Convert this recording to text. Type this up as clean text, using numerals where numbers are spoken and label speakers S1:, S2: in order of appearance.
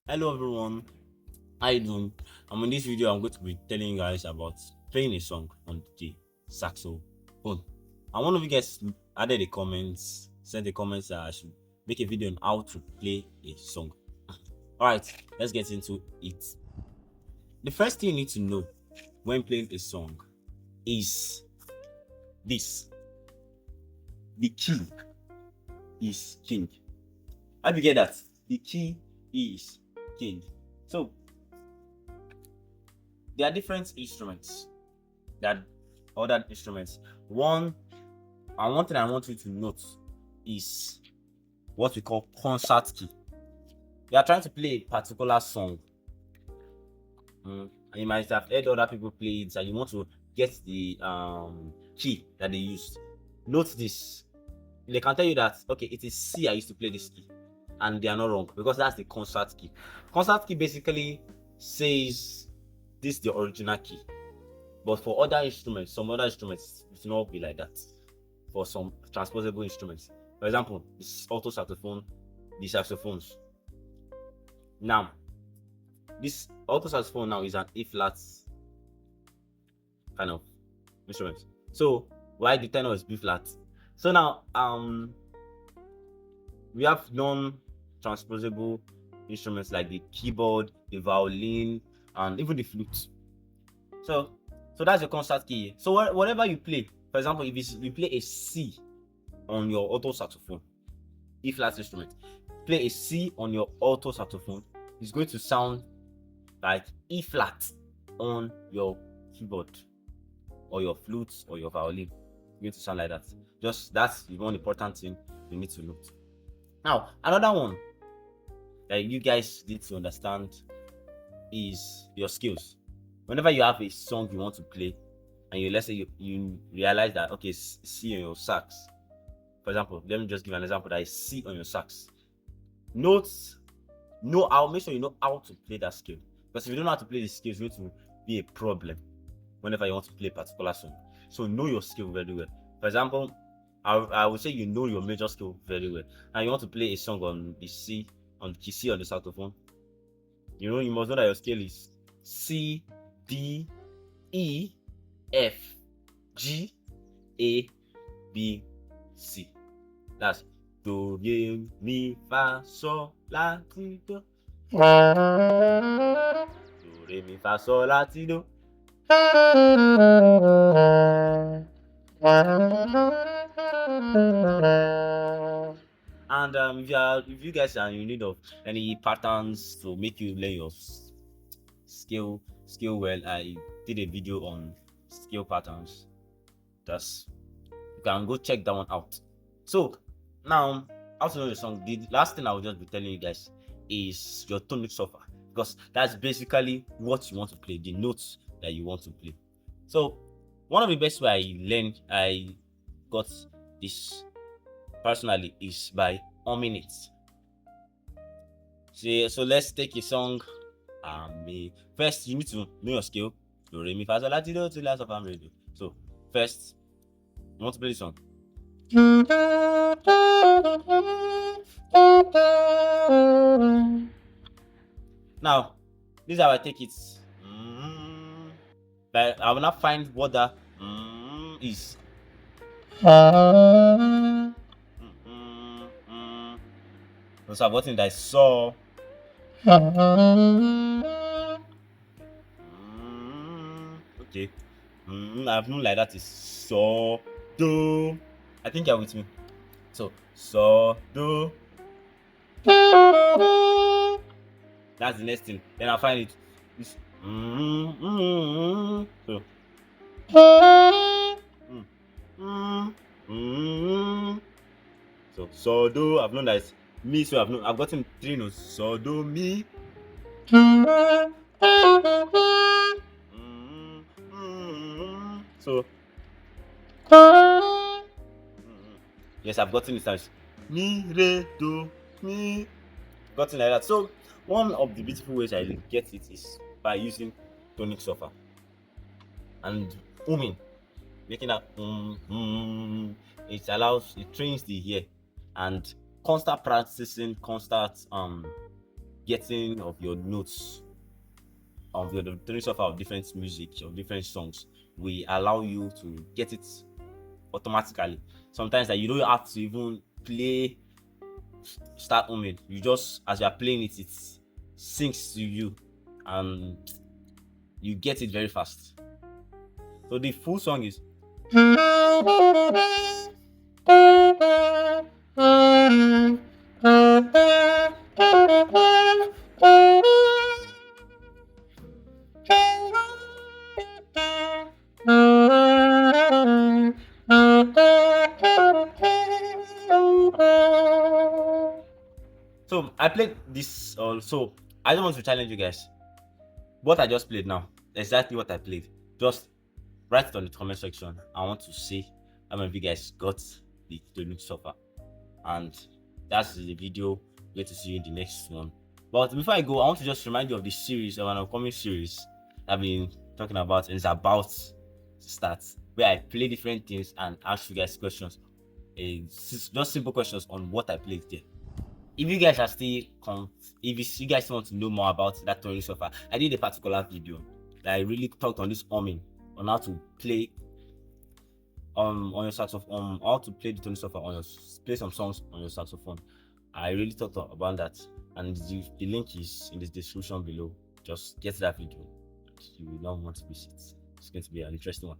S1: Hello everyone, how you doing? In this video I'm going to be telling you guys about playing a song on the saxophone. And one of you guys added a comments, sent a comments that I should make a video on how to play a song. Alright, let's get into it. The first thing you need to know when playing a song is this. The key is king. How do you get that? The key is king. So there are different instruments. That other instruments. One thing I want you to note is what we call concert key. You are trying to play a particular song. And you might have heard other people play it, and you want to get the key that they used. Note this. They can tell you that okay, it is C I used to play this key, and they are not wrong because that's the concert key. Concert key basically says this is the original key. But for other instruments, some other instruments, it will not be like that. For some transposable instruments, for example, this alto saxophone, the saxophones. Now, this alto saxophone now is an A flat kind of instrument. So why the tenor is B flat? So now, we have non-transposable instruments like the keyboard, the violin, and even the flute. So that's your concert key. So whatever you play, for example, if you play a C on your alto saxophone, E flat instrument, play a C on your alto saxophone, it's going to sound like E flat on your keyboard or your flute or your violin. It's going to sound like that. Just that's the one important thing you need to note. Now, another one that you guys need to understand is your skills. Whenever you have a song you want to play and let's say you realize that okay, C on your sax, for example, let me just give an example that is C on your sax. Make sure you know how to play that scale, because if you don't know how to play the scale, it's going to be a problem whenever you want to play a particular song. So know your skill very well. For example, I would say you know your major scale very well, and you want to play a song on the C on the saxophone. You must know that your scale is C, D, E, F, G, A, B, C. That's do, re, mi, fa, sol, la, ti, do. Do, re, mi, fa, sol, la, ti, do. And if you guys are in need of any patterns to make you learn your skill well, I did a video on skill patterns. You can go check that one out. So now, how to know the song? The last thing I will just be telling you guys is your tonic solver, because that's basically what you want to play, the notes that you want to play. So one of the best way I got this personally is by humming it. So let's take a song. First you need to know your scale. Do, re, mi, fa, sol, la, ti, do, till last of am, re, do. So first, you want to play this song. Now, this is how I take it. But I will not find what the is. So I've gotten that so. Okay. I've known like that is so do. I think you're with me. So do. That's the next thing. Then I find it. This, so. So do. I've known that it's me. So I've gotten 3 notes. So do mi. So yes, I've gotten it as mi, re, do, mi. Gotten like that. So one of the beautiful ways I get it is by using tonic solver and humming, making that it trains the ear, and constant practicing, constant getting of your notes of your tuning software of different music or different songs will allow you to get it automatically. Sometimes that you don't have to even play start humming. You just as you are playing it, it syncs to you and you get it very fast. So the full song is so I played this so I don't want to challenge you guys. What I just played now, exactly what I played. Just write it on the comment section. I want to see how many of you guys got the new software. And that's the video. Get to see you in the next one. But before I go, I want to just remind you of the series, of an upcoming series I've been talking about, and it's about to start, where I play different things and ask you guys questions. Just simple questions on what I played there. If you guys are still if you guys want to know more about that tuning software, I did a particular video that I really talked on this humming, on how to play on your saxophone, how to play the tuning software on your play some songs on your saxophone. I really talked about that, and the link is in the description below. Just get that video. You will not want to miss it. It's going to be an interesting one.